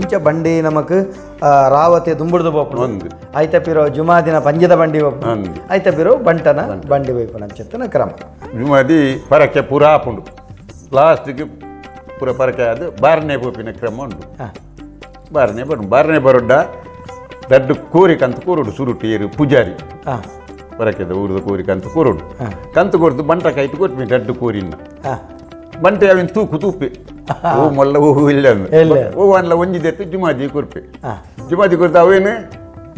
ಇಂಚ ಬಂಡಿ ನಮಕ್ ರಾವತೆ ದುಂಬುಡ್ದು ಬೋಪು ಐತ ಪಿರೋ ಜುಮಾದಿನ ಪಂಜದ ಬಂಡಿ ಬೋಪು ಐತ ಪಿರೋ ಬಂಟನ ಬಂಡಿ ಬೋಪು ನಂಚೆತ್ತನ ಕ್ರಮ ಜುಮಾದಿ ಪರಕೆ ಪೂರಾ ಆಪುಂಡು ಲಾಸ್ಟ್ಗೆ ಪೂರ ಪರಕೆ ಅದು ಬಾರನೇ ಬೋಪಿನ ಕ್ರಮ ಉಂಟು ಬಾರನೇ ಬರೋಡ್ಡ ದಡ್ಡು ಕೋರಿಕಂತ ಕೂರುಡು ಸುರುಟೀರು ಪೂಜಾರಿ ಪರಕೆದ ಊರದ ಕೋರಿಕಂತ ಕೂರುಡು ಕಂತು ಕೊಡ್ತು ಬಂಟ ಕೈತು ಕೊಟ್ವಿ ದಡ್ಡು ಕೋರಿನ ಬಂಟೆ ಅವಿನ ತೂಪೆ ಓ ಮಲ್ಲ ಓ ಇಲ್ಲ ಓ ಅಲ್ಲ ಒಂಜಿದೆತ್ತು ಜುಮಾದಿ ಕೊರ್ಪೆ ಜುಮಾದಿ ಕೊಡ್ತು ಅವೇನು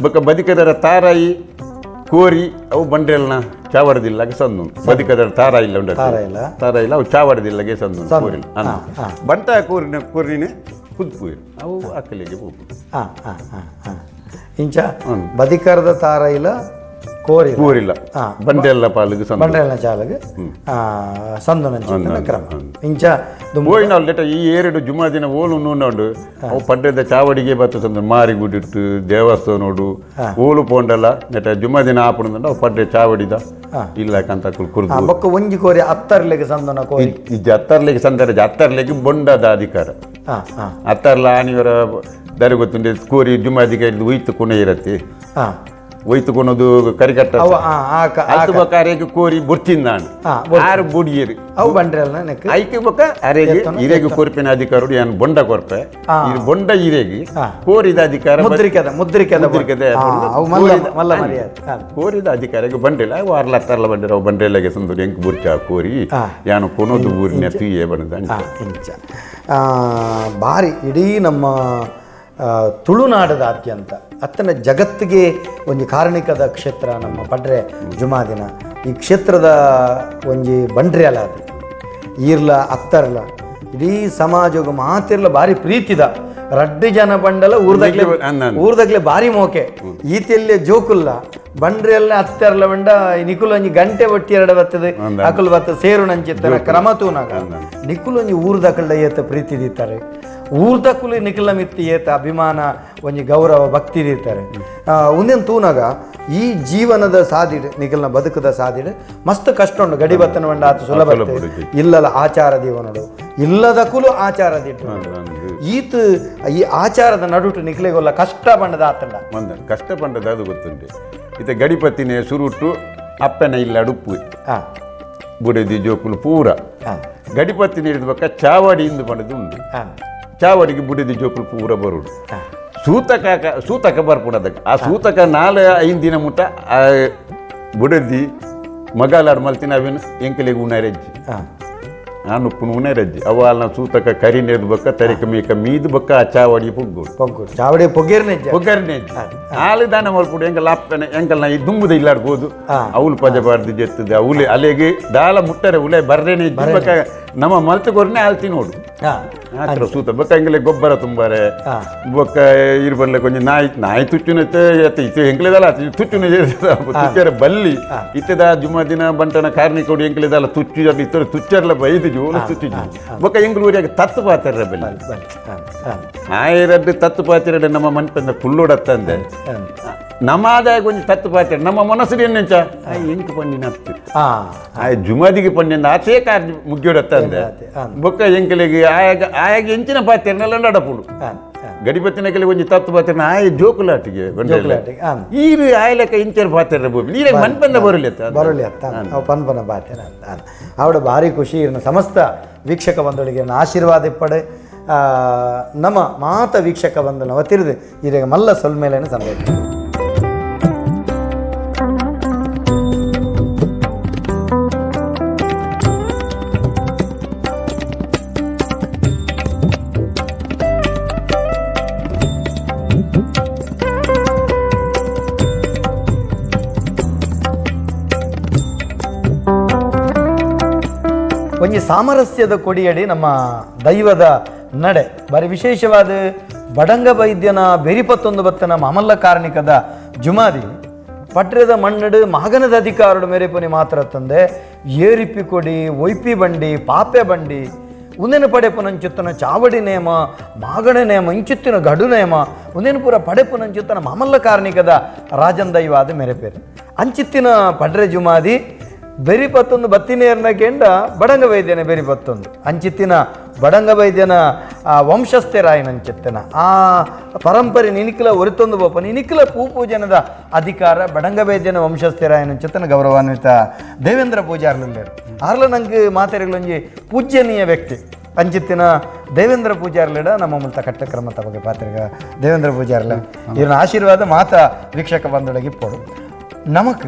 ಬೊಕ್ಕ ಬದಿಕದರ ತಾರಾಯಿ ಕೋರಿ ಅವು ಬಂಡ್ರೆಲ್ನ ಚಾವಡದಿಲ್ಲಗೆ ಸಂದು ಬದಿಕದರ ತಾರ ಇಲ್ಲ ಉಂಡ ತಾರ ಇಲ್ಲ ಅವು ಚಾವಡದಿಲ್ಲಗೆ ಸಂದು ಕೋರಿ ಬಂಟ ಕೋರಿನ ಕುದ್ಪುಯಿರು ಅವು ಅಕ್ಕಲಿಗೆ ಹೋಗ್ಬಿಟ್ಟು ಇಂಚ ಬದಿಕರದ ತಾರ ಇಲ್ಲ ಕೋರಿಲ್ಲ ಬಂಡೆಲ್ಲ ಪಾಲಿಗೆ ಬಂಡೆಲ್ಲ ಚಾಲಗೆ ಸಂದನ ಕ್ರಮ ಇಂಚ ಓಯ್ನಾಲ್ ಲೆಟ ಈ ಎರಡು ಜುಮಾದಿನ ಓಲು ನೋಡು ಅವು ಪಡ್ಡೆದ ಚಾವಡಿಗೆ ಬತ್ತ ಸಂದ ಮಾರಿ ಗುಡಿಟ್ಟು ದೇವಸ್ಥಾನ ನೋಡು ಓಲು ಪೋಂಡಲ್ಲ ನೆಟ ಜುಮಾದಿನ ಆಪುಂಡ ಅವು ಪಡ್ಡೆ ಚಾವಡಿದ ಇಲ್ಲ ಕಂತ ಕುರ್ದು ಬೊಕ್ಕ ಒಂಜಿ ಕೋರಿ ಅತ್ತರ್ಲೆಗೆ ಸಂದನ ಕೋರಿ ಇಜ್ಜ ಅತ್ತರ್ಲೆಗೆ ಸಂದರ ಅತ್ತರ್ಲೆಗೆ ಬೊಂಡದ ಅಧಿಕಾರ ಅತ್ತರ್ಲ ಆನಿವರ ದಾರಿ ಗೊತ್ತುಂಡೆ ಕೋರಿ ಜುಮಾದಿಗೆ ಒಯ್ತು ಕುಣೆ ಇರತ್ತೆ ಒಯ್ತುಕೊನೋದು ಕರಿಕಟ್ಟ ಅಲ್ತುಬಕಾರೆಗೆ ಕೋರಿ ಬೊಚ್ಚಿಂದಾಂಡು ಆರು ಬುಡಿಯರು ಅವು ಬಂಡ್ರೆಲ್ನ ಐಕೆ ಬೊಕ್ಕ ಅರೆಗೆ ಇರೆಗೆ ಕೊರ್ಪಿನ ಅಧಿಕಾರಡು ಏನು ಬೊಂಡ ಕೊರ್ಪೆ ಇದು ಬೊಂಡ ಇರೆಗೆ ಕೋರಿದ ಅಧಿಕಾರ ಕೋರಿದ ಅಧಿಕಾರಕ್ಕೆ ಬಂಡಿಲ್ಲ ಅವು ಅರ್ಲತ್ತರ್ಲ ಬಂಡಿರ ಅವು ಬಂಡ್ರೆಲ್ಲಾಗೆ ಸಂದು ಎಂಕ್ ಬುರ್ಚ ಕೋರಿ ಯಾನು ಕೊನೋದು ಊರಿನ ತುಯ್ಯೇ ಬಂದ ಭಾರಿ ಇಡೀ ನಮ್ಮ ತುಳುನಾಡದಾದ್ಯಂತ ಅತ್ತನ ಜಗತ್ತಿಗೆ ಒಂದು ಕಾರಣಿಕದ ಕ್ಷೇತ್ರ ನಮ್ಮ ಪಡ್ರೆ ಜುಮಾದಿನ ಈ ಕ್ಷೇತ್ರದ ಒಂಜಿ ಬಂಡ್ರೆ ಅಲ್ಲ ಅದು ಈರ್ಲ ಅತ್ತರ್ಲ ಇಡೀ ಸಮಾಜಗ ಮಾತಿರ್ಲ ಭಾರಿ ಪ್ರೀತಿದ ರಡ್ಡಿ ಜನ ಬಂಡಲ ಊರ್ದಾಗ್ಲೆ ಭಾರಿ ಮೋಕೆ ಈತಿಯಲ್ಲೇ ಜೋಕುಲ್ಲ ಬಂಡ್ರೆ ಎಲ್ಲ ಅತ್ತರ್ಲ ಬಂಡ ನಿಕುಲ್ ಒಂಜಿ ಗಂಟೆ ಒಟ್ಟಿ ಎರಡು ಬರ್ತದೆ ಅಕುಲ್ ಬತ್ತ ಸೇರು ನಂಚಿತ್ತರ ಕ್ರಮ ತೂನಾಗ ನಿಕುಲ್ ಒಂಜಿ ಊರ್ದಕಲ್ಡ ಏತ ಪ್ರೀತಿ ದೀತಾರೆ ಊರ್ದಕ್ಕೂ ನಿಖಿಲ ಮಿತ್ತಿ ಏತ ಅಭಿಮಾನ ಒಂಜಿ ಗೌರವ ಭಕ್ತಿ ಇರ್ತಾರೆ ಒಂದೇನು ತೂನಾಗ ಈ ಜೀವನದ ಸಾದಿಡ್ ನಿಖಿಲ್ನ ಬದುಕದ ಸಾದಿಡ್ ಮಸ್ತ್ ಕಷ್ಟ ಉಂಡು ಗಡಿ ಬತ್ತನ ಬಂಡ ಆತ ಸುಲಭ ಇಲ್ಲಲ್ಲ ಆಚಾರ ದೀವನಡು ಇಲ್ಲದಕ್ಕೂ ಆಚಾರ ದಿಟ್ಟು ಈತ ಈ ಆಚಾರದ ನಡುಟು ನಿಖಿಲೆಗೊಲ್ಲ ಕಷ್ಟ ಬಂಡದ ಆತಂಡ ಕಷ್ಟ ಬಂಡದ ಅದು ಗೊತ್ತುಂಟು ಇತ ಗಡಿಪತ್ತಿನೇ ಸುರುಟು ಅಪ್ಪನ ಇಲ್ಲ ಅಡುಪ್ಪು ಬುಡದಿ ಜೋಕುಲು ಪೂರ ಗಡಿಪತ್ತಿ ನೀಡಿದ ಬಕ್ಕ ಚಾವಡಿ ಇಂದು ಬಂಡದು ಉಂಟು ಚಾವಡಿಗೆ ಬುಡಿದ ಜೋಕುಲು ಪೂರ ಬರುಡು ಸೂತಕ ಬರ್ಪುಡದಕ್ಕೆ ಆ ಸೂತಕ 4-5 ದಿನ ಮುಟ್ಟ ಆ ಬುಡದಿ ಮಗಾಲಾಡು ಮಲ್ತಿನ ಅವೇನು ಎಂಕಲಿಗೆ ಉಣರೆಜ್ಜಿ ನಾನು ಉಪ್ಪು ಉಣರೆಜ್ಜಿ ಅವ ಅಲ್ಲ ಸೂತಕ ಕರಿ ನೆರೆದು ಬಕ್ಕ ತರಿಕ ಮೇಕ ಮೀದು ಬಕ್ಕ ಆ ಚಾವಡಿ ಪೊಗ್ಗೋಡು ಚಾವಡಿ ಪೊಗ್ಗೆರ್ನೆಜ್ಜಿ ಹಾಲು ದಾನ ಮಲ್ಪುಡು ಎಂಕಲ್ ಅಪ್ಪನೆ ಎಂಕಲ್ ನಾ ಈ ದುಂಬುದ ಇಲ್ಲಾಡ್ಬೋದು ಅವಳು ಪಜಬಾರ್ದು ಜೆತ್ತದೆ ಅವಲೆ ಅಲೆಗೆ ದಾಲ ಮುಟ್ಟರೆ ಉಲೆ ಬರ್ರೇನೆ ಬಕ್ಕ ನಮ್ಮ ಮಲ್ತುಗೊರ್ನೆ ಆಲ್ತಿ ನೋಡು ಸೂತ ಬೊಕ್ಕ ಎಂಗಲೆ ಗೊಬ್ಬರ ತುಂಬಾರೆ ಬೊಕ್ಕ ಇರ್ಬರ್ಲೆ ಕೊಂಚ ನಾಯಿ ತುಚ್ಚುನ ಎಂಕ್ಲೆದಲ್ಲ ತುಚ್ಚುನ ತುಚ್ಚರ ಬಲ್ಲಿ ಇತ್ತದ ಜುಮಾ ದಿನ ಬಂಟನ ಕಾರ್ಣಿಕೋಡು ಎಂಕ್ಲೆದಲ್ಲ ತುಚ್ಚು ಇತ್ತರ ತುಚ್ಚರ್ಲ ಬೈದು ಜೋಲು ತುಚ್ಚು ಬೊಕ್ಕ ಎಂಗ್ಲು ಊರಿಯಾಗ ತತ್ತು ಪಾತಿರ ಬೆಲ್ಲ ನಾಯಿರದ್ದು ತತ್ತು ಪಾತಿರ ನಮ್ಮ ಮನ್ಪಂದ ಫುಲ್ಲೋಡತ್ತಂದೆ ನಮ್ಮ ಆದಾಯ ಕೊಂಚ ತತ್ತು ಪಾತಿರ ನಮ್ಮ ಮನಸ್ಸು ಎನ್ನೆಂಚ ಎಂಕ್ ಪಂಡಿನ ಹತ್ತು ಜುಮಾದಿಗೆ ಪಂಡಿನ ಆಚೆ ಕಾರ್ಯ ಮುಗ್ಗಿಡತ್ತಂದೆ ಬೊಕ್ಕ ಎಂಕಲಿಗೆ ಆಯಾಗ ಎಂಚಿನ ಪಾತಿರನೆಲ್ಲ ನಡಪುಡು ಗಡಿಪತ್ತಿನ ಕೆಲ ಒಂಜಿ ತತ್ತು ಪಾತಿರನ ಆಯ ಜೋಕುಲಾಟಿಗೆ ಈರು ಆಯ್ಲೆಕ್ಕ ಇಂಚರ ಪಾತಿರ ಬೋಬಿ ನೀರೇ ಮನ್ಪಂದ ಬರಲಿ ಪನ್ಪನ ಪಾತಿರ ಅವಡ ಭಾರಿ ಖುಷಿ ಇರ್ನ ಸಮಸ್ತ ವೀಕ್ಷಕ ಬಂಧುಗಳಿಗೆ ಆಶೀರ್ವಾದ ಇಪ್ಪಡೆ ನಮ್ಮ ಮಾತ ವೀಕ್ಷಕ ಬಂಧು ಅವತ್ತಿರದು ಈಗ ಮಲ್ಲ ಸೊಲ್ಮೇಲೇನೆ ಸಂದೇಶ ಒಂಜಿ ಸಾಮರಸ್ಯದ ಕೊಡಿಯಡಿ ನಮ್ಮ ದೈವದ ನಡೆ ಬಾರಿ ವಿಶೇಷವಾದ ಬಡಂಗ ವೈದ್ಯನ ಬೆರಿಪತ್ತೊಂದು ಬತ್ತನ ಮಾಮಲ್ಲ ಕಾರಣಿಕದ ಜುಮಾದಿ ಪಟ್ರದ ಮಣ್ಣಡು ಮಗನದ ಅಧಿಕಾರಡು ಮೇರೆಪನಿ ಮಾತ್ರ ತಂದೆ ಏರಿಪಿ ಕೊಡಿ ಒಯ್ಪಿ ಬಂಡಿ ಪಾಪೆ ಬಂಡಿ ಉಂದೇನು ಪಡೆಪುನಂಚುತ್ತನ ಚಾವಡಿ ನೇಮ ಮಾಗಣ ನೇಮ ಇಂಚುತ್ತಿನ ಗಡು ನೇಮ ಉಂದೇನು ಪೂರ ಪಡೆಪುನಂಚುತ್ತನ ಮಾಮಲ್ಲ ಕಾರಣಿಕದ ರಾಜನ್ ದೈವಾದ ಮೇರೆಪೇರು ಅಂಚಿತ್ತಿನ ಪಡ್ರೆ ಜುಮಾದಿ ಬೆರಿಪತ್ತೊಂದು ಬತ್ತಿನೇರ್ನ ಕೆಂಡ ಬಡಂಗ ವೈದ್ಯನ ಬೆರಿಪತ್ತೊಂದು ಅಂಚಿತ್ತಿನ ಬಡಂಗ ಬೈದ್ಯನ ವಂಶಸ್ಥರಾಯನಂಚೆತ್ತನ ಆ ಪರಂಪರೆ ನಿನಿಕಲ ಒರಿತೊಂದು ಬೋಪನ ನಿನಿಕಲ ಪೂಜನದ ಅಧಿಕಾರ ಬಡಂಗ ಬೈದ್ಯನ ವಂಶಸ್ಥರಾಯನಂಚೆತ್ತನ ಗೌರವಾನ್ವಿತ ದೇವೇಂದ್ರ ಪೂಜಾರ್ಲೇರು ಆರ್ಲ ನಂಗೆ ಮಾತಾಡಿಗಳೊಂಜಿ ಪೂಜ್ಯನೀಯ ವ್ಯಕ್ತಿ ಅಂಚಿತ್ತಿನ ದೇವೇಂದ್ರ ಪೂಜಾರ್ಲಿಡ ನಮ್ಮ ಮೂಲಕ ಕಟ್ಟಕ್ರಮ ತಮಗೆ ಪಾತ್ರಿಗ ದೇವೇಂದ್ರ ಪೂಜಾರ್ಲ ಇವ್ರನ್ನ ಆಶೀರ್ವಾದ ಮಾತ ವೀಕ್ಷಕ ಬಂದೊಳಗೆ ಇಪ್ಪೋಡು ನಮಕ್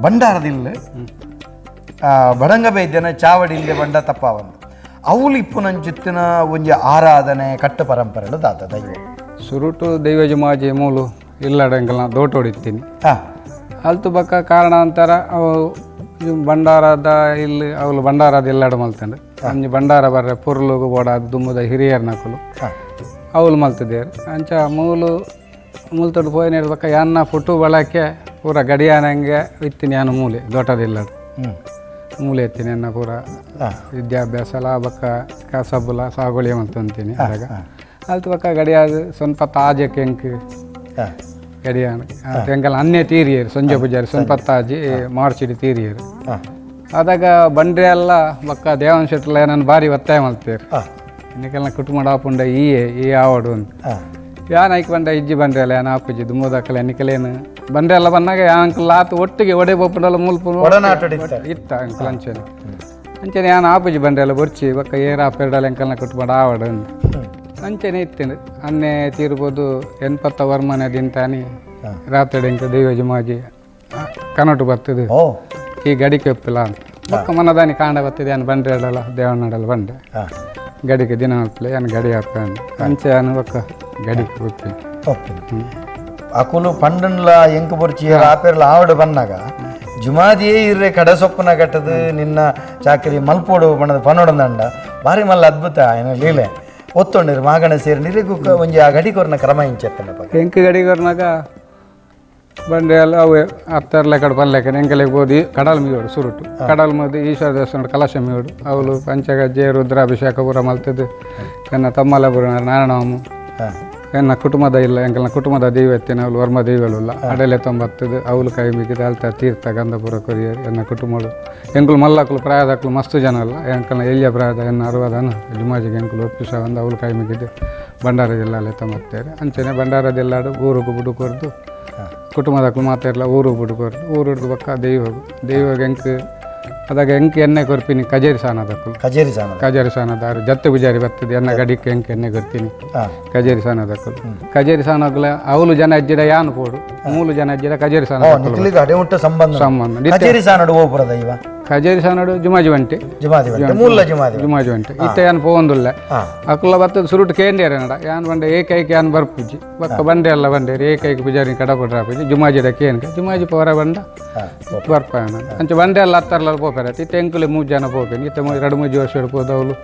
ಬಂಡಾರದಿಲ್ಲ ಬಡಂಗ ಬೈದ್ಯನ ಚಾವಡಿ ಇಲ್ಲದೆ ಬಂಡ ತಪ್ಪಾವಂದು ಅವಳು ಇಪ್ಪು ನಂಚಿತ್ತಿನ ಒಂಜಿ ಆರಾಧನೆ ಕಟ್ಟ ಪರಂಪರೆಗಳು ದಾತ ದೈವ ಸುರುಟು ದೈವಜ ಮಾಜಿ ಮೂಲು ಇಲ್ಲಡಂಗೆಲ್ಲ ದೋಟ ಹೊಡಿತೀನಿ ಹಾಂ ಅಲ್ತು ಬಕ್ಕ ಕಾರಣಾಂತರ ಅವು ಬಂಡಾರದ ಇಲ್ಲಿ ಅವಳು ಬಂಡಾರದ ಎಲ್ಲಾಡು ಮಲ್ತಂಡು ಅಂಜಿ ಬಂಡಾರ ಬರ್ರೆ ಪುರ್ಲುಗು ಬೋಡಾದ ದುಮ್ಮದ ಹಿರಿಯರ್ ನಕಲು ಅವಳು ಮಲ್ತಿದ್ದೇರು ಅಂಚ ಮೂಲ್ತೊಡು ಪೋಯ್ ಬಕ್ಕ ಯಾನ್ನ ಪುಟ್ಟು ಬಳಕೆ ಪೂರ ಗಡಿಯಾನಂಗೆ ಇತ್ತೀನಿ ಯಾನು ಮೂಲೆ ದೊಡ್ಡದಿಲ್ಲಡು ಮೂಲೆ ಎತ್ತೀನಿ ಅನ್ನ ಪೂರ ವಿದ್ಯಾಭ್ಯಾಸ ಬಕ್ಕ ಕಸಬುಲ ಸಾಗುಳಿ ಮಲ್ತಂತೀನಿ ಆಗ ಅಲ್ತು ಬಕ್ಕ ಗಡಿಯಾದ ಸ್ವಲ್ಪ ತಾಜಕ್ಕೆ ಎಂಕ್ ಗಡಿಯಾನ ಎಂಕಲ್ಲ ಅನ್ನೇ ತೀರಿಯರು ಸಂಜೆ ಪೂಜಾರಿ ಸ್ವಲ್ಪ ತಾಜಿ ಮಾರ್ಚಿಡಿ ತೀರಿಯರು ಅದಾಗ ಬಂಡ್ರೆ ಎಲ್ಲ ಬಕ್ಕ ದೇವನ್ ಶೆಟ್ಲ ಏನನ್ನು ಭಾರಿ ಒತ್ತಾಯ ಮಾಡ್ತೀರಿ ಇನ್ನಕ್ಕೆಲ್ಲ ಕುಟುಂಬ ಆಪುಂಡ ಈ ಆವಡು ಅಂತ ಯಾನ್ ಐಕ್ ಬಂಡ ಇಜ್ಜಿ ಬಂಡ್ರೆ ಅಲ್ಲ ಯಾನ್ ಆಪುಜಿ ದುಮ್ಮದಕ್ಕಲ್ಲ ಎನ್ನಿಕಲೇನು ಬಂಡ್ರೆ ಎಲ್ಲ ಬಂದಾಗ ಅಂಕಲ್ ಆತು ಒಟ್ಟಿಗೆ ಒಡೆ ಬೋಪುಂಡಲ್ಲ ಮುಲ್ಪ ಇತ್ತ ಅಂಕಲ್ ಅಂಚೆನೆ ಯಾನ್ ಆಪುಜಿ ಬಂಡ್ರೆ ಎಲ್ಲ ಬರ್ಚಿ ಬಕ್ಕ ಏರ ಪೆರಡಲ್ಲ ಎಂಕಲ್ನ ಕುಟುಂಬ ಆವಡು ಅಂತ ಅಂಚೆನೆ ಇತ್ತೇನೆ ಅನ್ನೆ ತೀರ್ಬೋದು 80 ವರ್ಮನೆ ದಿಂತಾನಿ ರಾತ್ರಿ ಎಂಕ ದೈವಜ ಮಾಜಿ ಕನಟು ಬರ್ತದೆ ಈ ಗಡಿಕೆ ಒಪ್ಪಿಲ್ಲ ಅಂತ ಬಕ್ಕ ಮನದಾನಿ ಕಾಂಡ ಬರ್ತದೆ ಏನು ಬಂಡ್ರೆ ಅಡಲ್ಲ ದೇವಣ್ಣಡಲ್ಲ ಬಂಡೆ ಗಡಿಗೆ ದಿನ ಹಾಕ್ಲೆ ಏನು ಗಡಿ ಹಾಕ ಅಂಚೆ ಅನು ಬಕ್ಕ ಗಡಿಗೆ ಒಪ್ಪಿ ಅಕುಲು ಪಂಡನ್ಲ ಎಂಕು ಬುರ್ಚಿ ಆಪೇರ್ಲ ಆವಡು ಬಂದಾಗ ಜುಮಾದಿಯೇ ಇರ್ರೆ ಕಡೆ ಸೊಪ್ಪನ ಕಟ್ಟದು ನಿನ್ನ ಚಾಕರಿ ಮಲ್ಪೋಡು ಬಣ್ಣದ ಪನ್ನೊಡಂದಂಡ ಭಾರಿ ಮಲ್ಲ ಅದ್ಭುತ ಏನ ಲೀಲೆ ಒತ್ತೊಂಡಿರು ಮಾಗಣ ಸೇರಿ ನಿರಿಗೂ ಒಂಜಿ ಆ ಗಡಿಗೊರ್ನ ಕ್ರಮ ಇಂಚೆತ್ತನ ಎಂಕ ಗಡಿಗೊರ್ನಾಗ ಬಂಡೆ ಎಲ್ಲ ಅವು ಹತ್ತರ್ಲೆ ಕಡೆ ಪಲ್ಲೆಕ ಎಂಕಲೆಗೆ ಹೋದಿ ಕಡಲ್ ಮೀಯೋಡು ಸುರುಟು ಕಡಲ್ ಮದ್ದು ಈಶ್ವರ ದೇವಸ್ಥಾನ ಕಲಶ ಮೀಯೋಡು ಅವಳು ಪಂಚಗಜ್ಜೆ ರುದ್ರಾಭಿಷೇಕ ಪೂರ ಮಲ್ತದ್ದು ಎನ್ನ ತಮ್ಮಲ ಬುರ ನಾರಾಯಣಮ್ಮ ಎನ್ನ ಕುಟುಂಬದ ಇಲ್ಲ ಎಂಕಲ್ನ ಕುಟುಂಬದ ದೈವತ್ತಿನ ಅವಳು ವರ್ಮ ದೈವಲ್ಲ ಅಡೆಲೆ ತೊಂಬತ್ತದು ಅವಳು ಕೈ ಮಿಗಿದ ಅಲ್ತ ತೀರ್ಥ ಗಂಧಪುರ ಕೊರಿಯರು ಎನ್ನ ಕುಟುಂಬಗಳು ಎಂಕುಲು ಮಲ್ಲಕ್ಕಲು ಪ್ರಾಯದಕ್ಕಲು ಮಸ್ತು ಜನ ಅಲ್ಲ ಎಂಕಲ್ನ ಎಲ್ಲಿಯ ಪ್ರಾಯದ ಎನ್ನ 60 ಜುಮಾಜಿಗೆ ಎಂಕುಲು ಒಪ್ಪಿಸ ಒಂದು ಅವಳು ಕೈ ಮಿಗಿದ್ದು ಬಂಡಾರ ಜಿಲ್ಲೆ ಅಲ್ಲೇ ತೊಂಬತ್ತೇರು ಅಂಚನೆ ಬಂಡಾರ ಜಿಲ್ಲಾಡು ಊರಿಗೂ ಬುಡುಕೊರ್ದು ಕುಟುಂಬದಕ್ಕಲು ಮಾತಾಡಲ್ಲ ಊರು ಬುಡುಕೊರ್ದು ಊರು ಹಿಡ್ದು ಬಕ್ಕ ದೈವಗೆ ಎಂಕ್ ಅದಾಗ ಎಂಕೆ ಎಣ್ಣೆ ಕೊರ್ಪಿನಿ ಕಜೇರಿ ಸಾನದಕ್ಕಲು ಕಜೇರಿ ಸಾನದಾರು ಜತ್ತೆ ಗುಜಾರಿ ಬರ್ತದೆ ಎನ್ನ ಗಡಿಕೆ ಎಂಕೆ ಎಣ್ಣೆ ಕೊರ್ತೀನಿ ಕಜೇರಿ ಸಾನದಕ್ಕಲು ಕಜೇರಿ ಸಾನಗಲ ಅವಳು ಜನ ಅಜ್ಜಿಡ ಯಾನು ಪೋಡು 3 ಜನ ಅಜ್ಜಿಡ ಕಜೇರಿ ಸಾನ ಸಂಬಂಧ ಕಜೇರಿ ಸಾನಡು ಜುಮಾಜಿ ವಂಟೆ ಜುಮಾಜಿ ವಂಟೆ ಇತ್ತ ಯಾನ್ ಪೋಂದುಲ್ಲ ಅಕುಲ ಬರ್ತದ ಸುರುಟು ಕೇಂದ್ರ ನಡ ಯಾನ್ ಬಂಡೆ ಏಕೈಕ ಯಾನ್ ಬರ್ಪುಜಿ ಬಕ್ಕ ಬಂಡೆ ಎಲ್ಲ ಬಂಡೆ ಏಕೈಕ ಪೂಜಾರಿ ಕಡಪಡ್ರ ಆಪುಜಿ ಜುಮಾಜಿದ ಕೇನ್ಕ ಜುಮಾಜಿ ಪವರ ಬಂಡ ಬರ್ಪ ಅಂಚ ಬಂಡೆ ಎಲ್ಲ ಹತ್ತರ್ಲ ಪೋಪೆರ ಇತ್ತ ಎಂಕುಲೆ 3 ಜನ ಪೋಪೇನಿ ಇತ್ತ 2-3 ವರ್ಷ ಹಿಡ್ಕೋದು ಅವಳು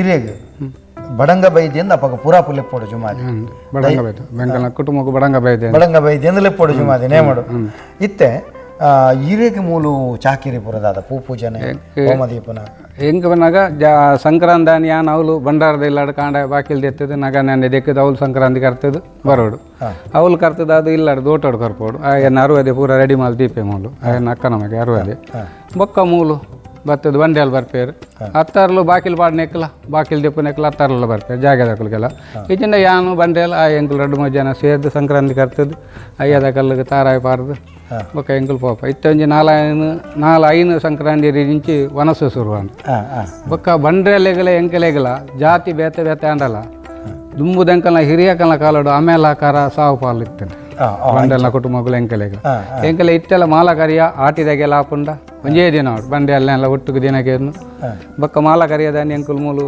ಇರೇಗ ಬಡಂಗ ಬೈದ್ಯಂದ ಅಪ್ಪಗ ಪುರಾಪು ಲೆಪ್ಪೋಡು ಜುಮಾದಿ ಬಡಂಗ ಬೈದ ಬೆಂಗಲ ಕುಟುಂಬಕ್ಕೆ ಬಡಂಗ ಬೈದ್ಯಂದ ಲೆಪ್ಪೋಡು ಜುಮಾದಿ ನೇಮಡು ಇತ್ತೆ ಇರೇಗ ಮೂಲು ಚಾಕಿರಿ ಪುರದಾದ ಪೂಜನೆ ಹೋಮದೀಪನ ಹೆಂಗ ಬಂದಾಗ ಸಂಕ್ರಾಂತಿ ಯಾನ್ ಅವಳು ಬಂಡಾರದ ಇಲ್ಲಾಡು ಕಾಂಡ ಬಾಕಿಲ್ ಎತ್ತದು ನಗ ನೆನ್ನೆ ದೆಕ್ಕದು ಅವಳು ಸಂಕ್ರಾಂತಿ ಕರ್ತದು ಬರೋಡು ಅವಳು ಕರ್ತದ ಅದು ಇಲ್ಲಾಡು ದೋಟೋಡು ಕರ್ಪೋಡು ಆಯನ್ನ 60 ಪೂರ ರೆಡಿ ಮಾಲ್ ದೀಪೆ ಮೂಲು ಆಯನ್ನ ಅಕ್ಕ ನಮಗೆ 60 ಬೊಕ್ಕ ಮೂಲು ಬರ್ತದ ಬಂಡೆಯಲ್ಲಿ ಬರ್ಪೇರು ಹತ್ತಾರಲು ಬಾಕಿಲ್ ಪಾಡ್ನೆಕ್ಕಲ ಬಾಕಿಲ್ ದಿಪ್ಪನೆಕ್ಕಲ ಹತ್ತಾರಲ್ಲ ಬರ್ಪೇರು ಜಾಗದಕ್ಕಲಿಗೆಲ್ಲ ಈಚಿಂದ ಯಾನು ಬಂಡೆಲ್ಲ ಆ ಎಂಕುಲು 2-3 ಜನ ಸೇರ್ದು ಸಂಕ್ರಾಂತಿ ಕರ್ತದ್ದು ಅಯ್ಯದ ಕಲ್ಲಿಗೆ ತಾರಾಯಿ ಪಾರ್ದು ಬೊಕ್ಕ ಎಂಕುಲು ಪೋಪ ಇತ್ತೊಂಜಿ 4-5 ಸಂಕ್ರಾಂತಿ ರಿಂಚಿ ವನಸು ಶುರುವಾಂಡು ಬೊಕ್ಕ ಬಂಡ್ರೆಲೆಗಲ ಎಂಕಲೆಗಲ ಜಾತಿ ಬೇತೆ ಬೇತೆ ಅಂಡಲ್ಲ ದುಂಬುದೆಂಕಲ್ನ ಹಿರಿಯಕಲ್ನ ಕಾಲೋಡು ಆಮೇಲೆ ಆಕಾರ ಸಾವು ಪಾಲು ಇರ್ತೇನೆ ಬಂಡೆಲ್ಲ ಕುಟುಂಬಗಳು ಎಂಕಲೆ ಇತ್ತೆಲ್ಲ ಮಾಲಕರಿಯ ಆಟಿದಾಗೆಲ್ಲ ಹಾಪುಂಡ ಒಂಜೇ ದಿನ ಬಂಡೆ ಎಲ್ಲ ಒಟ್ಟಿಗೆ ದಿನಕ್ಕೆ ಬೊಕ್ಕ ಮಾಲ ಕರಿಯದಾನಿ ಎಂಕುಲು ಮೂಲು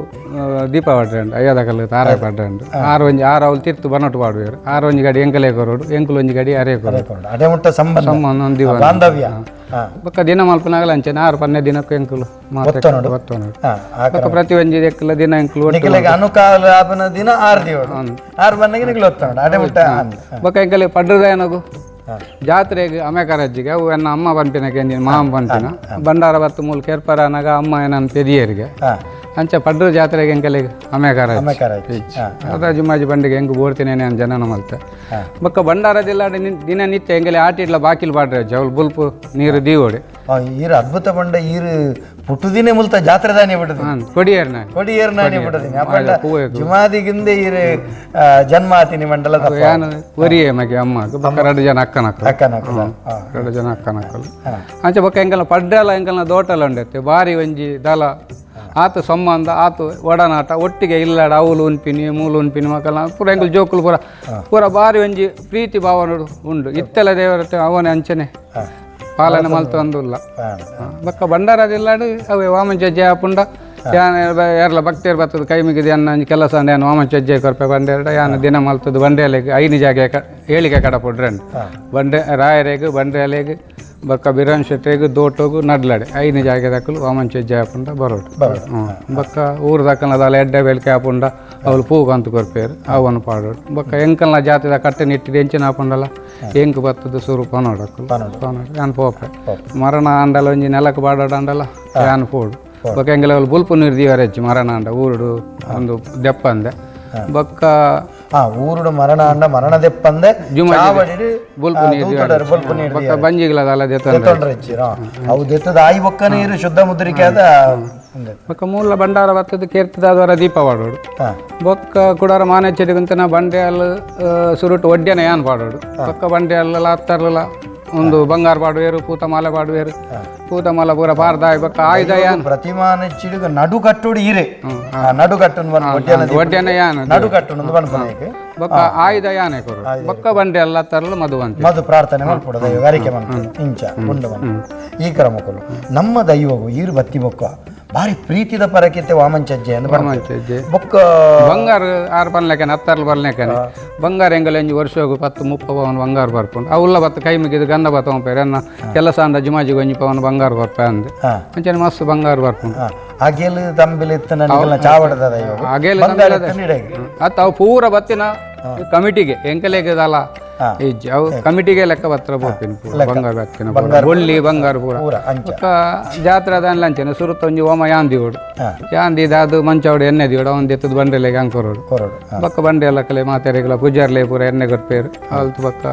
ದೀಪ ಪಡ್ರಂಡು ಅಯ್ಯದಕಲ್ ತಾರಾಯ ಪಡ್ರಂಡು ಆರು ಅವಳು ತಿರ್ತು ಬನ್ನೊಟ್ಟು ಪಾಡುವೆರು 6 ಒಂಜಿ ಗಡಿ ಎಂಕಲೇ ಕೊರೋಡು ಎಂಕುಲು ಒಂಜಿ ಗಡಿ ಅರೆ ಕೊರೋಡು ಅದೇ ಮುಟ್ಟ ಸಂಬಂಧ ಒಂದು ಬಾಂಧವ್ಯ ಬೊಕ್ಕ ದಿನ ಮಲ್ಪನಾಗಲ ಅಂಚೆನೆ 6 ದಿನಕ್ಕೂ ಎಂಕುಲು ಒತ್ತೋನೋಡು ಬೊಕ್ಕ ಪ್ರತಿ ಒಂಜಿ ಎಕ್ಕಲ ದಿನ ಎಂಕುಲು ಅನುಕಾಲ ಆಪನ ದಿನ 6 ದಿವಸ 6 ಬನ್ನಗೆ ನಿಕ್ಲು ಒತ್ತೋನೋಡು ಅದೇ ಮುಟ್ಟ ಬೊಕ್ಕ ಎಂಕಲೆ ಪಡ್ರದಾಯನಗು ಜಾತ್ರೆಗೆ ಅಮೇಕರಜ್ಜಿಗೆ ಅವು ಎನ್ನ ಅಮ್ಮ ಪಂಪಿನಕ್ಕೆ ಮಾಮ ಪಂಪಿನ ಬಂಡಾರ ಬತ್ತು ಮೂಲ ಕೆರ್ಪರನಾಗ ಅಮ್ಮ ನನ್ನ ಪೆರಿಯರಿಗೆ ಅಂಚ ಪಡ್ರು ಜಾತ್ರೆಗೆ ಎಂಕಲೆಗೆ ಅಮೇಕರ ಅದ ಜುಮಾಜಿ ಬಂಡಿಗೆ ಹೆಂಗೆ ಬೋಡ್ತೀನಿ ಅಂತ ಜನನ ಮಲ್ತೆ ಬೊಕ್ಕ ಬಂಡಾರದಿಲ್ಲ ದಿನನಿತ್ಯ ಎಂಗಲೆ ಆಟಿಡ್ಲ ಬಾಕಿಲ್ ಪಾಡ್ರೆ ಅವಳು ಬುಲ್ಪು ನೀರು ದೀವೋಡಿ ಈರು ಅದ್ಭುತ ಬಂಡ ಈರು ಪುಟ್ಟುದಿನೇ ಮುಲ್ತ ಜಾತ್ರೆ ದಾನಿ ಬಿಡುದು ಕೊಡಿಯೇರ್ ನಾನಿ ಬಿಡುದಿನಿ ಅಪ್ಪಂಡ ಜುಮಾದಿಗಿಂದೆ ಈರು ಜನ್ಮಾತಿನಿ ಮಂಡಲ ಯಾನು ಒರಿಯೇ ಮಗೆ ಅಮ್ಮ ಬೊಕ್ಕ 2 ಜನ ಅಕ್ಕನಕ್ಕಲು 2 ಜನ ಅಕ್ಕನಕ್ಕಲು ಅಂಚ ಬೊಕ್ಕ ಎಂಕಲ್ನ ಪಡ್ಡೆಲ್ಲ ಎಂಕಲ್ನ ದೋಟಲ ಉಂಡೆತ್ತೆ ಬಾರಿ ಒಂಜಿ ದಲ ಆತು ಸಂಬಂಧ ಆತು ಒಡನಾಟ ಒಟ್ಟಿಗೆ ಇಲ್ಲಾಡ ಅವಲು ಉನ್ಪಿನಿ ಮೂಲು ಉನ್ಪಿನಿ ಮಕ್ಕಳ ಪೂರ ಎಂಕಲ್ ಜೋಕುಲು ಪೂರ ಬಾರಿ ಒಂಜಿ ಪ್ರೀತಿ ಭಾವನೆ ಉಂಡು ಇತ್ತೆಲ್ಲ ದೇವರತ್ತೆ ಅವನೇ ಅಂಚನೆ ಪಾಲನೆ ಮಲ್ತೊಂದುಲ್ಲ ಬೊಕ್ಕ ಬಂಡಾರದಿಲ್ಲಾಡು ಅವೇ ವಾಮಂಚಜ್ಜೆ ಆಪುಂಡ ಯಾನ ಯಾರ್ಲ ಭಕ್ತಿಯರು ಬರ್ತದೆ ಕೈ ಮುಗಿದು ಅನ್ನ ಕೆಲಸ ಏನು ವಾಮಂಚಜ್ಜೆ ಕೊರಪೆ ಬಂಡೇರಡ ಯಾನ ದಿನ ಮಲ್ತದ್ದು ಬಂಡೆಯಲೆಗೆ 5 ಜಾಗ ಹೇಳಿಕೆ ಕಡಪುಡ್ರಂಡು ಬಂಡೆ ರಾಯರೇಗು ಬಂಡೆಯಲೆಗೆ ಬೊಕ್ಕ ಬಿರಾನ್ ಶೆಟ್ಟಿಗೆ ದೋಟೋಗು ನಡ್ಲಾಡೆ 5 ಜಾಗದಕ್ಕಲು ವಾಮಂಚಜ್ಜೆ ಆಪುಂಡ ಬರೋಡು ಬೊಕ್ಕ ಊರು ದಕ್ಕನದಲ್ಲ ಎಡ್ಡೆ ಬೆಲ್ಕೆ ಆಪುಂಡ ಅವಳು ಪೂಗು ಅಂತ ಕೊರ್ಪೇರು ಅವನು ಪಾಡೋಡು ಬೊಕ್ಕ ಎಂಕಲ್ನ ಜಾತಿದ ಕಟ್ಟೆ ನಿಟ್ಟಿದ ಎಂಚಿನ ಆಪುಂಡಲ್ಲ ಎಂಕು ಬತ್ತದ ಸುರು ಪನೋಡಕ್ಕಲು ಯಾನ್ ಪೋಪೆ ಮರಣ ಅಂಡಲ ಒಂಜಿ ನೆಲಕ್ಕೆ ಬಾಡೋಡು ಅಂಡಲ್ಲ ಯಾನ್ ಪೋಡು ಬೊಕ್ಕ ಎಂಗೆಲ್ಲ ಬುಲ್ಪು ನೀರು ದೀವರ ಹೆಚ್ಚು ಮರಣ ಅಂಡ ಊರುಡು ಒಂದು ದೆಪ್ಪ ಅಂದೆ ಬೊಕ್ಕ ಊರುಡು ಮರಣ ಅಂಡ ಮರಣ ದೆಪ್ಪ ಅಂದೆ ಬುಲ್ಪು ನೀರು ಬೊಕ್ಕ ಬಂಜಿಗಳದಲ್ಲ ಅವು ದೆತ್ತದ ಆಯಿ ಬೊಕ್ಕ ನೀರು ಶುದ್ಧ ಮುದ್ರಿಕೆ ಆದ ಬೊಕ್ಕ ಮೂಲ ಬಂಡಾರ ಬತ್ತದ ಕೇರ್ತದ ಅದರ ದೀಪ ಪಾಡೋಡು ಬೊಕ್ಕ ಕುಡಾರ ಮಾನೆಚ್ಚರಿಗಂತನ ಬಂಡೆಯಲ್ಲ ಸುರುಟು ಒಡ್ಡೆನ ಯಾನ್ ಪಾಡೋಡು ಬೊಕ್ಕ ಬಂಡೆಯಲ್ಲ ಹತ್ತರ್ಲ ಒಂದು ಬಂಗಾರ ಪಾಡುವೇರು ಪೂತಮಾಲೆ ಪಾಡುವೇರು ಪೂತಮಾಲ ಪೂರ ಪಾರ್ದಾಯ್ ಬೊಕ್ಕ ಆಯುಧ ಯಾನ್ ಪ್ರತಿಮಾನ ಚಿಡುಗ ನಡು ಕಟ್ಟುಡು ಈರೆ ನಡು ಕಟ್ಟು ಒಡ್ಡೆನ ಯಾನ್ ನಡು ಕಟ್ಟು ಬೊಕ್ಕ ಆಯುಧ ಯಾನೆ ಕೊರು ಬೊಕ್ಕ ಬಂಡೆ ಎಲ್ಲ ತರಲು ಮಧು ಪ್ರಾರ್ಥನೆ ಮಾಡ್ಕೊಡು ದೈವ ಅರಿಕೆ ಮಾಡ್ಕೊಂಡು ಇಂಚ ಉಂಡು ಈ ಕ್ರಮಕ್ಕಳು ನಮ್ಮ ದೈವವು ಈರು ಬತ್ತಿ ಬೊಕ್ಕ ಭಾರಿ ಪ್ರೀತಿದ ಪರಕ್ಕಿತ್ತೆ ವಾಮಂಚಜ್ಜೆ ಬೊಕ್ಕ ಬಂಗಾರ 6 ಪನ್ಲೆಕನೆ 10 ಬರ್ಲೆಕನೆ ಬಂಗಾರ ಎಂಗಲ ಒಂಜಿ ವರ್ಷಗೂ 10-30 ಪವನ್ ಬಂಗಾರ ಬರ್ಕೊಂಡು ಅವುಲ್ಲ ಬತ್ತ ಕೈ ಮುಗಿದು ಗಂಧ ಬತ್ತ ಪೇರು ಎನ್ನ ಕೆಲಸ ಅಂದ ಜುಮಾಜಿಗೆ ಒಂಜಿ ಪವನ್ ಬಂಗಾರ ಬರ್ಪೆ ಅಂದೆ ಅಂಚನೆ ಮಸ್ತ್ ಬಂಗಾರ ಬರ್ಕೊಂಡು ಅಗೆಲು ತಂಬಿಲು ಇತ್ತನ ಚಾವಡದ ದೈವ ಅಗೆಲು ಅತ್ತ ಅವು ಪೂರ ಬತ್ತಿನ ಕಮಿಟಿಗೆ ಎಂಕಲೆಗದಲ್ಲ ಅವು ಕಮಿಟಿಗೆ ಲೆಕ್ಕ ಪತ್ರ ಬೋಪಿನ ಬಂಗಾರ ಬತ್ತಿನ ಬೊಳ್ಳಿ ಬಂಗಾರ ಪೂರ ಜಾತ್ರೆ ಅದ ಅಂಚನೆ ಸುರುತ್ತ ಒಂಜಿ ಓಮ ಯಾಂದಿಯೋಡು ಯಾಂದಿದ ಅದು ಮಂಚವಡು ಎಣ್ಣೆ ದಿಯೋಡು ಅವನ್ ಎತ್ತದ ಬಂಡೆಲೆಗೆ ಅಂಕೊರೋಡು ಬೊಕ್ಕ ಬಂಡೆ ಎಲ್ಲ ಕಲೆ ಮಾತೆರೆಗಳ ಪೂಜಾರ್ಲೆ ಪೂರ ಎಣ್ಣೆ ಕೊರ್ಪೇರು ಅಲ್ತು ಬೊಕ್ಕ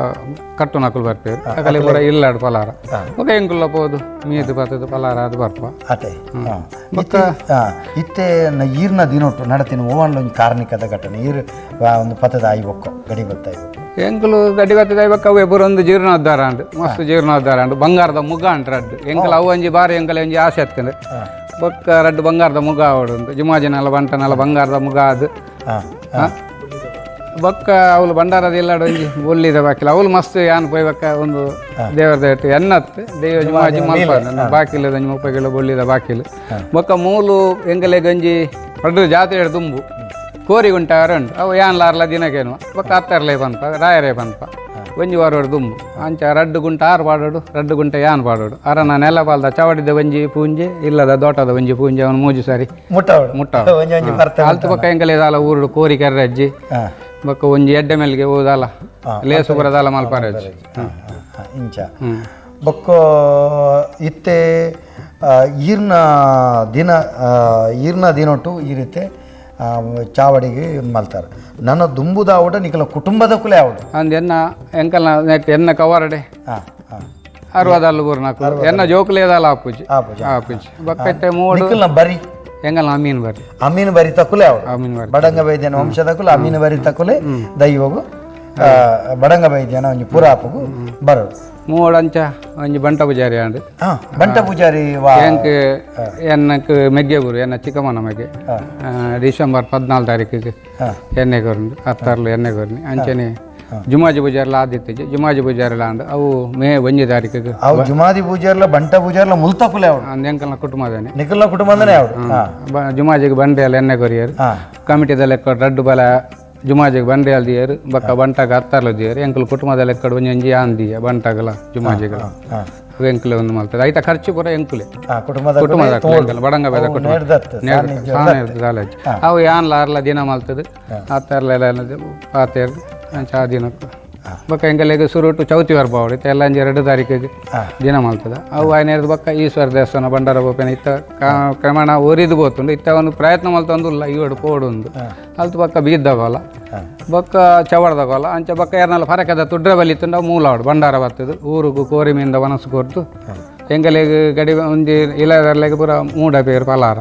ಕಟ್ಟು ನಕಲು ಬರ್ಪೇರು ಅಕಲೆ ಪೂರ ಇಲ್ಲಾಡು ಪಲಾರ ಬೊಕ್ಕ ಎಂಕುಲ್ಲ ಪೋದು ಮೀದು ಬತ್ತದ ಪಲಾರ ಅದು ಬರ್ಪ ಅದೇ ಬೊಕ್ಕ ಇತ್ತೆ ಈರ್ನ ದಿನೊಟ್ಟು ನಡತಿನ ಓವನ್ಲ ಒಂದು ಕಾರ್ಣಿಕದ ಘಟನೆ ಈರು ಒಂದು ಪಥದ ಆಯಿ ಬೊಕ್ಕ ಗಡಿ ಬತ್ತಾಯಿ ಎಂಕುಲು ಗಡಿ ಬತ್ತದ ಬೊಕ್ಕ ಅವು ಎಬ್ಬರು ಒಂದು ಜೀರ್ಣೋದ್ಧಾರ ಅಂಡು ಮಸ್ತ್ ಜೀರ್ಣೋದ್ಧಾರ ಅಂಡು ಬಂಗಾರದ ಮುಗ ಅಂಟು ರಡ್ಡು ಎಂಕಲ್ ಅವು ಒಂಜಿ ಬಾರಿ ಎಂಕಲ್ ಒಂಜಿ ಆಸೆ ಎತ್ತಂಡು ಬೊಕ್ಕ ರಡ್ಡು ಬಂಗಾರದ ಮುಗ ಆವಡುಂಡು ಜುಮಾಜಿನೆಲ್ಲ ಬಂಟನೆಲ್ಲ ಬಂಗಾರದ ಮುಗ ಅದು ಬೊಕ್ಕ ಅವಳು ಬಂಡಾರದ ಎಲ್ಲಾಡು ಒಂಜಿ ಬೊಲ್ಲಿದ ಬಾಕಿಲ ಅವಳು ಮಸ್ತ್ ಯಾನ್ ಪೋಯ್ ಬೊಕ್ಕ ಒಂದು ದೇವರದ ಇಟ್ಟು ಎನ್ನತ್ತು ದೇವ ಜುಮಾಜಿ ಮಲ್ಪ ಬಾಕಿಲದ 30 ಕಿಲೋ ಬೊಲ್ಲಿದ ಬಾಕಿಲು ಬೊಕ್ಕ ಮೂಲು ಎಂಗಲೆ ಗಂಜಿ ಪಡ್ಡು ಜಾತ್ರೆ ತುಂಬು ಕೋರಿ ಗುಂಟಾರಂಡು ಅವು ಯಾನ್ ಲಾರ್ಲ ದಿನಕ್ಕೇನು ಬೊಕ್ಕ ಹತ್ತರ್ಲೆ ಪನ್ಪ ರಾಯರೇ ಪನ್ಪ ಒಂಜಿ ವಾರೋಡು ದುಂಬು ಅಂಚ 2 ಗುಂಟ 6 ಪಾಡೋಡು 2 ಗುಂಟ ಯಾನ್ ಪಾಡೋಡು ಅರನ ನೆಲ ಪಾಲ್ದ ಚವಡಿದ ಒಂಜಿ ಪೂಂಜೆ ಇಲ್ಲದ ದೋಟದ ಒಂಜಿ ಪೂಂಜೆ ಅವನು ಮೂಜು ಸಾರಿ ಮುಟ್ಟ ಅಲ್ತು ಬೊಕ್ಕ ಎಂಕಲೆ ದಾಲ ಊರುಡು ಕೋರಿ ಕೆರ್ರಜ್ಜಿ ಬೊಕ್ಕ ಒಂಜಿ ಎಡ್ಡೆ ಮೇಲ್ಗೆ ಹೋದಲ್ಲ ಲೇಸು ಬರದಲ್ಲ ಮಲ್ಪಾರಜ್ಜಿ ಇಂಚ ಬೊಕ್ಕ ಇತ್ತೆ ಈರ್ನ ದಿನೊಟ್ಟು ಈ ರೀತಿ ಚಾವಡಿಗೆ ಮಲ್ತಾರೆ ನನ್ನ ದುಂಬುದ ಆವಡ ನಿಕಲ ಕುಟುಂಬದ ಕುಲೆ ಆವಡು ಅಂದ್ ಎನ್ನ ಎಂಕಲ್ನ ನೆಟ್ ಎನ್ನ ಕವರಡೆ 60 ಬೂರ್ ನಾಕು ಎನ್ನ ಜೋಕುಲೇದಲ್ಲ ಆಪುಜಿ ಬೊಕ್ಕ ಮೂಡು ಬರಿ ಎಂಗಲ್ ಅಮೀನ್ ಬರಿ ತಕುಲೆ ಆವಡು ಬಡಂಗ ವೈದ್ಯನ ವಂಶದ ಕುಲ ಅಮೀನ್ ಬರಿ ತಕುಲೆ ದೈವಗು ಬಡಂಗ ವೈದ್ಯನ ಒಂಜಿ ಪುರಾಪಗು ಬರೋಡು ಮೂಡಂಚ ಒಂಜಿ ಬಂಟ ಪೂಜಾರಿ ಅಂಡು ಬಂಟ ಪೂಜಾರಿ ಎಂಕ್ ಎನ್ನಕ್ ಮೆಗ್ಗೆ ಬೂರು ಎನ್ನ ಚಿಕ್ಕಮ್ಮನ ಮೆಗ್ಗೆ ಡಿಸೆಂಬರ್ 14 ತಾರೀಕಿಗೆ ಎಣ್ಣೆ ಕೊರ್ನು 10 ಎಣ್ಣೆ ಕೊರ್ನಿ ಅಂಚನೆ ಜುಮಾಜಿ ಪೂಜಾರ್ಲ ಆದಿತ್ಯ ಜುಮಾಜಿ ಪೂಜಾರ್ಲ ಅಂಡ್ ಅವು ಮೇ 1 ತಾರೀಕಿಗೆ ಅವು ಜುಮಾದಿ ಪೂಜಾರ್ಲ ಬಂಟ ಪೂಜಾರ್ಲ ಮುಲ್ತಕುಲೆ ಅವಡು ಎಂಕಲ್ನ ಕುಟುಂಬದನೆ ನಿಖಲ್ನ ಕುಟುಂಬದನೇ ಅವಡು ಜುಮಾಜಿಗೆ ಬಂಡೆ ಎಲ್ಲ ಎಣ್ಣೆ ಕೊರಿಯರು ಕಮಿಟಿದ ಲೆಕ್ಕ ರಡ್ಡು ಬಲ ಜುಮಾಜಿಗೆ ಬಂಡೆ ಅಲ್ದಿಯರು ಬಕ್ಕ ಬಂಟಾಗ ಹತ್ತಾರ್ಲ ದಿಯರು ಎಂಕಲ್ ಕುಟುಂಬದ ಲೆಕ್ಕ ಒಂಜಿ ಆಂದಿಯ ಬಂಟಾಗಲ ಜುಮಾಜಿಗಳ ಎಂಕುಲೆ ಒಂದು ಮಾಡ್ತದೆ ಐತ ಖರ್ಚು ಪೂರ ಎಂಕುಲೆ ಕುಟುಂಬದ ಬಡಂಗ ಬೇದ ಕುಟುಂಬ ಅವು ಯಾನ್ಲ ಅರ್ಲ ದಿನ ಮಾಡ್ತದೆ ಹತ್ತಾರ್ಲ ಪಾತೇರ್ದು ಆ ದಿನಕ್ಕೆ ಬಕ್ಕ ಎಂಕಲೆಗೆ ಸುರುಟು ಚೌತಿ ವರ್ಬ ಹೊಡಿತ ಎಲ್ಲ 2 ತಾರೀಕಿಗೆ ದಿನ ಮಾಡ್ತದೆ ಅವು ಆಯ್ನೇರ್ದು ಬಕ್ಕ ಈಶ್ವರ ದೇವಸ್ಥಾನ ಬಂಡಾರ ಬೋಪೇನ ಇತ್ತ ಕ್ರಮಣ ಒರಿದು ಬೋತುಂಡು ಇತ್ತ ಒಂದು ಪ್ರಯತ್ನ ಮಲ್ತೊಂದುಲ್ಲ ಇವಡು ಪೋಡುಂದು ಅಲ್ತು ಬಕ್ಕ ಬೀದ್ದಗೋಲ ಬೊಕ್ಕ ಚವಡ್ದಗೋಲ ಅಂಚ ಬಕ್ಕ ಯಾರನ್ನೆಲ್ಲ ಫರಕದ ತುಡ್ರ ಬಲಿತುಂಡು ಅವು ಮೂಲಾವಡು ಬಂಡಾರ ಬರ್ತದೆ ಊರಿಗೂ ಕೋರಿಮಿಂದ ಮನಸ್ಸು ಕೊರ್ತು ಎಂಗಲೆಗೆ ಗಡಿ ಒಂಜಿ ಇಲ್ಲದರ್ಲೆಗೆ ಪೂರ ಮೂಡ ಪೇರು ಪಲಾರ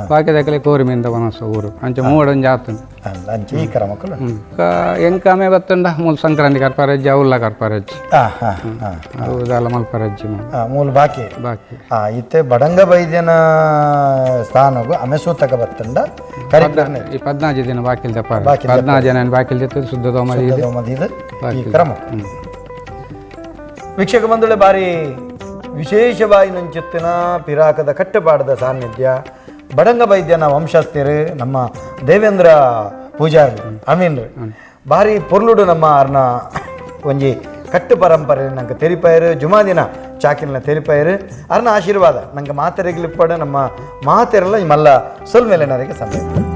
ಬಾಕಿದಕ್ಕಲೆ ಕೋರಿಮಿಂದ ಮನಸ್ಸು ಊರು ಅಂಚ ಮೂಡೊಂಜಿ ಆತುಂಡು ಎಂಕಮೆ ಬತ್ತುಂಡ ಮೂಲ ಸಂಕ್ರಾಂತಿ ಕರ್ಪಾರಜ್ಜಿ ಅವಲ್ಲ ಕರ್ಪಾರಜ್ಜಿ ಹೌದಲ್ಲ ಮಲ್ಪರಜ್ಜಿ ಮೂಲ ಬಾಕಿ ಬಾಕಿ ಇತ್ತೆ ಬಡಂಗ ಬೈದ್ಯನ ಸ್ಥಾನಗೂ ಅಮೆಸೂತಕ ಬತ್ತಂಡ ಈ 14 ದಿನ ಬಾಕಿಲ್ ದಪ್ಪ 14 ಜನ ಬಾಕಿಲ್ ಜೊತೆ ಶುದ್ಧ ದೋಮದಿ ಕ್ರಮ ವೀಕ್ಷಕ ಬಂಧುಗಳೇ ಬಾರಿ ವಿಶೇಷವಾಗಿ ನಂಚಿತ್ತಿನ ಪಿರಾಕದ ಕಟ್ಟುಪಾಡದ ಸಾನ್ನಿಧ್ಯ ಬಡಂಗ ಬೈದ್ಯನ ವಂಶಸ್ಥರು ನಮ್ಮ ದೇವೇಂದ್ರ ಪೂಜಾರಿ ಅಮೀನ್ರು ಬಾರಿ ಪೊರ್ಲುಡು ನಮ್ಮ ಅರ್ನ ಒಂಜಿ ಕಟ್ಟು ಪರಂಪರೆ ನಂಗೆ ತೆರಿಪಾಯರು ಜುಮಾದಿನ ಚಾಕಿನ ತೆರಿಪಾಯರು ಅರ್ನ ಆಶೀರ್ವಾದ ನಂಗೆ ಮಾತೆರೆಗ್ಲಿಪ್ಪಡ ನಮ್ಮ ಮಾತೆರೆಲ್ಲ ಮಲ್ಲ ಸೊಲ್ಮೇಲೆನರಿಗೆ ಸಂದೇಹ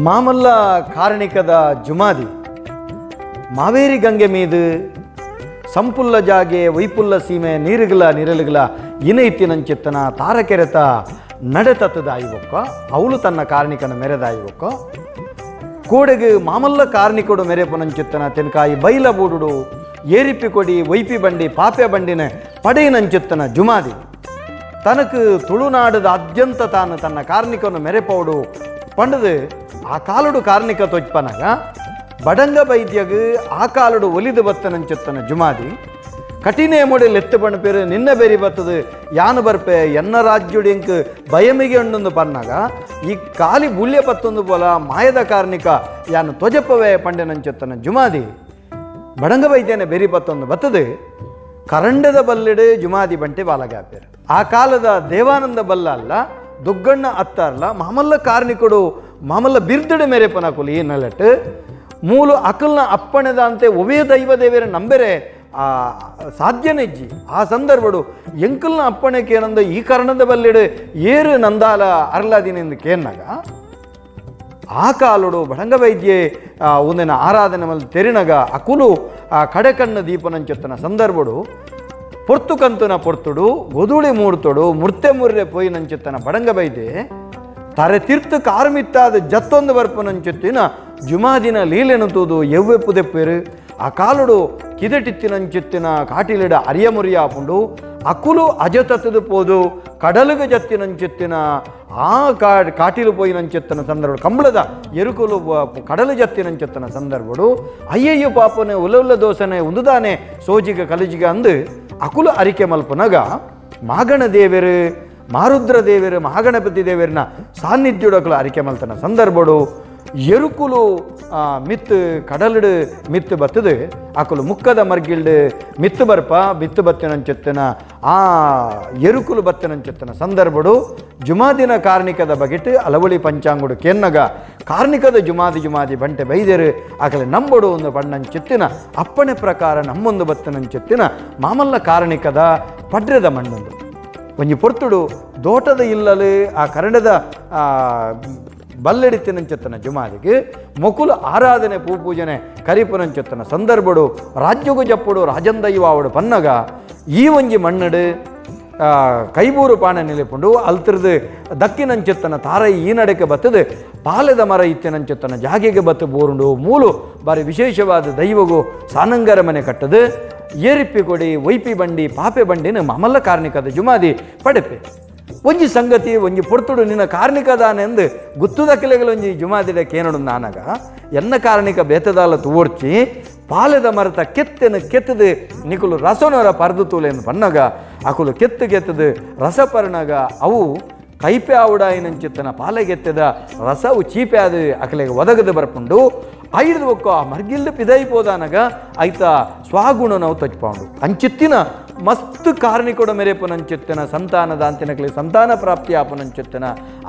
ಮಾಮಲ್ಲ ಕಾರಣಿಕದ ಜುಮಾದಿ ಮಾವೇರಿ ಗಂಗೆ ಮೀದು ಸಂಪುಲ್ಲ ಜಾಗೆ ವೈಪುಲ್ಲ ಸೀಮೆ ನೀರುಗಳ ನಿರಳುಗಳ ಇನೈತಿನಂಚಿತ್ತನ ತಾರಕೆರೆತ ನಡೆತತ್ತದಾಯಿವೊಕ್ಕ ಅವಳು ತನ್ನ ಕಾರಣಿಕನ ಮೆರೆದಾಯಿವೊಕ್ಕ ಕೂಡೆಗೆ ಮಾಮಲ್ಲ ಕಾರಣಿಕೊಡು ಮೆರೆಪುನಂಚಿತ್ತನ ತೆನಕಾಯಿ ಬೈಲ ಬೂಡುಡು ಏರಿಪಿ ಕೊಡಿ ವೈಪಿ ಬಂಡಿ ಪಾಪೆ ಬಂಡಿನ ಪಡೆಯಿನಂಚಿತ್ತನ ಜುಮಾದಿ ತನಕು ತುಳುನಾಡದ ಅತ್ಯಂತ ತಾನು ತನ್ನ ಕಾರಣಿಕವನ್ನು ಮೆರೆಪೋಡು ಪಂಡದು ಆ ಕಾಲುಡು ಕಾರಣಿಕ ತೊಜ್ಪನಾಗ ಬಡಂಗ ಬೈದ್ಯಗ ಆ ಕಾಲುಡು ಒಲಿದು ಬತ್ತನಂಚುತ್ತನ ಜುಮಾದಿ ಕಠಿಣ ಮೊಡೆಲ್ ಎತ್ತು ಬಣ್ಣ ಪೇರು ನಿನ್ನ ಬೇರಿ ಬತ್ತದು ಯಾನು ಬರ್ಪೆ ಎನ್ನ ರಾಜ್ಯುಡಿಂಕ್ ಭಯಮಿಗೆ ಉಂಡೊಂದು ಪನ್ನಾಗ ಈ ಕಾಲಿ ಬುಳ್ಯ ಪತ್ತೊಂದು ಪೋಲ ಮಾಯದ ಕಾರಣಿಕ ಯಾನು ತೊಜಪ್ಪವೇ ಪಂಡೆನಂಚುತ್ತನ ಜುಮಾದಿ ಬಡಂಗ ಬೈದ್ಯನ ಬೇರಿ ಪತ್ತೊಂದು ಬತ್ತದು ಕರಂಡದ ಬಲ್ಲಿಡು ಜುಮಾದಿ ಬಂಟೆ ಬಾಲಗಾಪೇರು ಆ ಕಾಲದ ದೇವಾನಂದ ಬಲ್ಲ ಅಲ್ಲ ದುಗ್ಗಣ್ಣ ಅತ್ತಾರಲ್ಲ ಮಾಮಲ್ಲ ಕಾರಣಿಕೊಡು ಮಾಮಲ್ಲ ಬಿರ್ದಡೆ ಮೇರೆ ಪನಕುಲಿ ಈ ನಲಟ್ ಮೂಲು ಅಕಲ್ನ ಅಪ್ಪಣೆದ ಅಂತೆ ಒವೇ ದೈವ ದೇವರ ನಂಬೆರೆ ಆ ಸಾಧ್ಯನೆಜ್ಜಿ ಆ ಸಂದರ್ಭಡು ಎಂಕಲ್ನ ಅಪ್ಪಣೆಗೆ ಏನಂದ ಈ ಕಾರಣದ ಬಲ್ಲಿಡು ಏರು ನಂದಾಲ ಅರ್ಲಾದಿನೆಂದು ಕೇನ್ನಾಗ ಆ ಕಾಲುಡು ಬಡಂಗ ವೈದ್ಯೆ ಒಂದಿನ ಆರಾಧನೆ ಮಲ್ ತೆರಿನಗ ಅಕುಲು ಆ ಕಡೆಕಣ್ಣ ದೀಪನಂಚೆತ್ತನ ಸಂದರ್ಭಡು ಪೊರ್ತು ಕಂತುನ ಪೊರ್ತುಡು ಗೊದುಳಿ ಮೂಡ್ತೊಡು ಮುರ್ತೆ ಮುರ್ರೆ ಪೋಯಿನಂಚೆತ್ತನ ಬಡಂಗ ಬೈದೆ ತಾರೆ ತೀರ್ಥ ಕಾರ್ಮಿತ್ತಾದ ಜತ್ತೊಂದು ಬರ್ಪನಂಚೆತ್ತಿನ ಜುಮಾದಿನ ಲೀಲೆನುತುದು ಎವ್ವೆಪ್ಪು ದೆಪ್ಪೇರು ಆ ಕಾಲುಡು ಕಿದಟಿತ್ತಿನಂಚೆತ್ತಿನ ಕಾಟಿಲಿಡ ಅರಿಯ ಮುರಿಯ ಆಪುಂಡು ಅಕುಲು ಅಜತತ್ತದು ಪೋದು ಕಡಲುಗ ಜತ್ತಿನಂಚೆತ್ತಿನ ಆ ಕಾಟಿಲು ಪೋಯಿನಂಚೆತ್ತನ ಸಂದರ್ಭ ಕಂಬಳದ ಎರುಕುಲು ಕಡಲು ಜತ್ತಿನಂಚೆತ್ತನ ಸಂದರ್ಭಡು ಅಯ್ಯಯ್ಯ ಪಾಪನೆ ಉಲ್ಲ ದೋಸನೆ ಉಂದುದಾನೆ ಸೋಜಿಗ ಕಲಿಜಿಗ ಅಂದು ಅಕುಲು ಅರಿಕೆ ಮಲ್ಪನಗ ಮಾಗಣ ದೇವರು ಮಾರುದ್ರ ದೇವರು ಮಹಾಗಣಪತಿ ದೇವರನ್ನ ಸಾನ್ನಿಧ್ಯುಡಕಲು ಅರಿಕೆ ಮಲ್ತನ ಸಂದರ್ಭಡು ಎರುಕುಲು ಮಿತ್ತು ಕಡಲಿಡು ಮಿತ್ತು ಬತ್ತದು ಅಕುಲು ಮುಕ್ಕದ ಮರ್ಗಿಲ್ಡು ಮಿತ್ತು ಬರ್ಪ ಮಿತ್ತು ಬತ್ತಿನಂಚೆತ್ತಿನ ಆ ಎರುಕುಲು ಬತ್ತಿನಂಚೆತ್ತಿನ ಸಂದರ್ಭಡು ಜುಮಾದಿನ ಕಾರ್ಣಿಕದ ಬಗೆಟ್ ಅಲವಳಿ ಪಂಚಾಂಗುಡು ಕೆನ್ನಗ ಕಾರ್ಣಿಕದ ಜುಮಾದಿ ಬಂಟೆ ಬೈದೇರು ಆಕಲೆ ನಂಬಡು ಒಂದು ಬಣ್ಣಂಚೆತ್ತಿನ ಅಪ್ಪಣೆ ಪ್ರಕಾರ ನಮ್ಮೊಂದು ಬತ್ತಿನಂಚೆತ್ತಿನ ಮಾಮಲ್ಲ ಕಾರ್ಣಿಕದ ಪಡ್ರೆದ ಮಣ್ಣೊಂದು ಒಂಜಿ ಪೊರ್ತುಡು ದೋಟದ ಇಲ್ಲಲು ಆ ಕನ್ನಡದ ಬಲ್ಲೆಡಿತಿನಂಚೆತ್ತನ ಜುಮಾದಿಗೆ ಮೊಕುಲು ಆರಾಧನೆ ಪೂಜನೆ ಕರಿಪುನಂಚೆತ್ತನ ಸಂದರ್ಭಡು ರಾಜ್ಯಗು ಜಪ್ಪುಡು ರಾಜಂದೈವಾವಡು ಪನ್ನಗ ಈ ಒಂಜಿ ಮಣ್ಣಡು ಕೈಬೂರು ಪಾಣ ನಿಲಿಪುಂಡು ಅಲ್ತಿರ್ದು ದಕ್ಕಿನಂಚೆತ್ತನ ತಾರೈ ಈ ನಡಕ್ಕೆ ಬತ್ತದು ಪಾಲೆದ ಮರ ಇತ್ತಿನಂಚೆತ್ತನ ಜಾಗೆಗೆ ಬತ್ತು ಬೋರುಂಡು ಮೂಲು ಬಾರಿ ವಿಶೇಷವಾದ ದೈವಗು ಸಾನಂಗರ ಮನೆ ಕಟ್ಟದು ಏರಿಪ್ಪಿ ಕೊಡಿ ವೈಪಿ ಬಂಡಿ ಪಾಪೆ ಬಂಡಿನ ಮಮಲ್ಲ ಕಾರ್ಣಿಕದ ಜುಮಾದಿ ಪಡೆಪೆ ಒಂಜಿ ಸಂಗತಿ ಒಂಜಿ ಪೊರ್ತುಡು ನಿನ್ನ ಕಾರ್ಣಿಕದಾನೆಂದು ಗುತ್ತುದ ಕಿಲೆಗಳೊಂಜಿ ಜುಮಾದಿಡ ಕೇನಡು ನಾನಗ ಎನ್ನ ಕಾರ್ಣಿಕ ಬೇತದಾಲ ತೋರ್ಚಿ ಪಾಲೆದ ಮರತ ಕೆತ್ತದು ನಿಕುಲು ರಸನರ ಪರ್ದು ತೂಲೆಂದು ಪನ್ನಗ ಅಕುಲು ಕೆತ್ತದು ರಸ ಪರ್ಣಗ ಅವು ಕೈಪೆ ಆವುಡಾಯಿನಂಚಿತ್ತನ ಪಾಲೆಗೆತ್ತದ ರಸವು ಚೀಪೆ ಅದು ಅಕಲೆಗೆ ಒದಗದು ಬರ್ಪುಂಡು ಐದು ಒಕ್ಕ ಆ ಮರ್ಗಿಲ್ಲು ಪಿದೈಪೋದಾನಗ ಐತ ಸ್ವಾಗುಣ ನಾವು ತಚ್ಪಾಂಡು ಅಂಚಿತ್ತಿನ ಮಸ್ತ್ ಕಾರ್ಣಿಕೊಡ ಮೆರೆಪುನಂಚಿತ್ತಿನ ಸಂತಾನದಾಂತಿನಕ್ಲೆ ಸಂತಾನ ಪ್ರಾಪ್ತಿ ಆಪುನಂಚಿತ್ತಿನ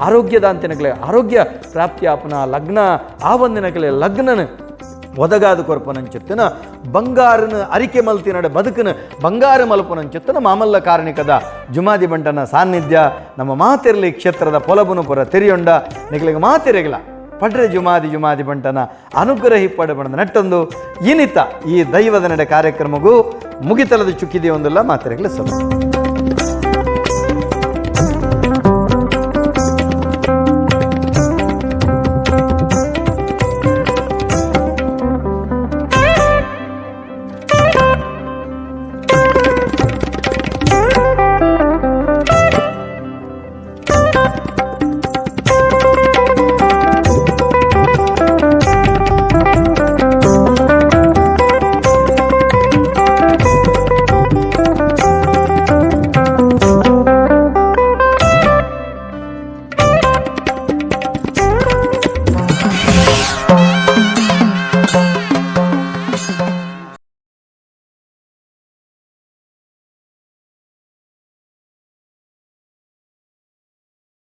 ಆರೋಗ್ಯದಾಂತಿನಕ್ಲೆ ಆರೋಗ್ಯ ಪ್ರಾಪ್ತಿ ಆಪುನ ಲಗ್ನ ಆವಂದಿನಕ್ಲೆ ಲಗ್ನನ ಒದಗಾದು ಕೊರ್ಪನಂಚಿತ್ತಿನ ಬಂಗಾರನ ಅರಿಕೆ ಮಲ್ತಿನಡೆ ಬದುಕನ ಬಂಗಾರ ಮಲ್ಪನಂಚಿತ್ತಿನ ಮಾಮಲ್ಲ ಕಾರ್ಣಿಕದ ಜುಮಾದಿ ಬಂಟನ ಸಾನ್ನಿಧ್ಯ ನಮ್ಮ ಮಾತಿರಲಿ ಕ್ಷೇತ್ರದ ಪೊಲಬುನು ಪುರ ತೆರಿಯೊಂಡ ನಿಗಲಿಗೆ ಮಾತಿರಗಿಲ್ಲ ಪಡ್ರೆ ಜುಮಾದಿ ಬಂಟನ ಅನುಗ್ರಹಿ ಪಡೆಬಂದ ನೆಟ್ಟೊಂದು ಇನ್ನಿತ ಈ ದೈವದ ನಡೆ ಕಾರ್ಯಕ್ರಮಗೂ ಮುಗಿತಲದ ಚುಕ್ಕಿದೆಯೊಂದಲ್ಲ ಮಾತಿರಗಿಲ್ಲ ಸಭೆ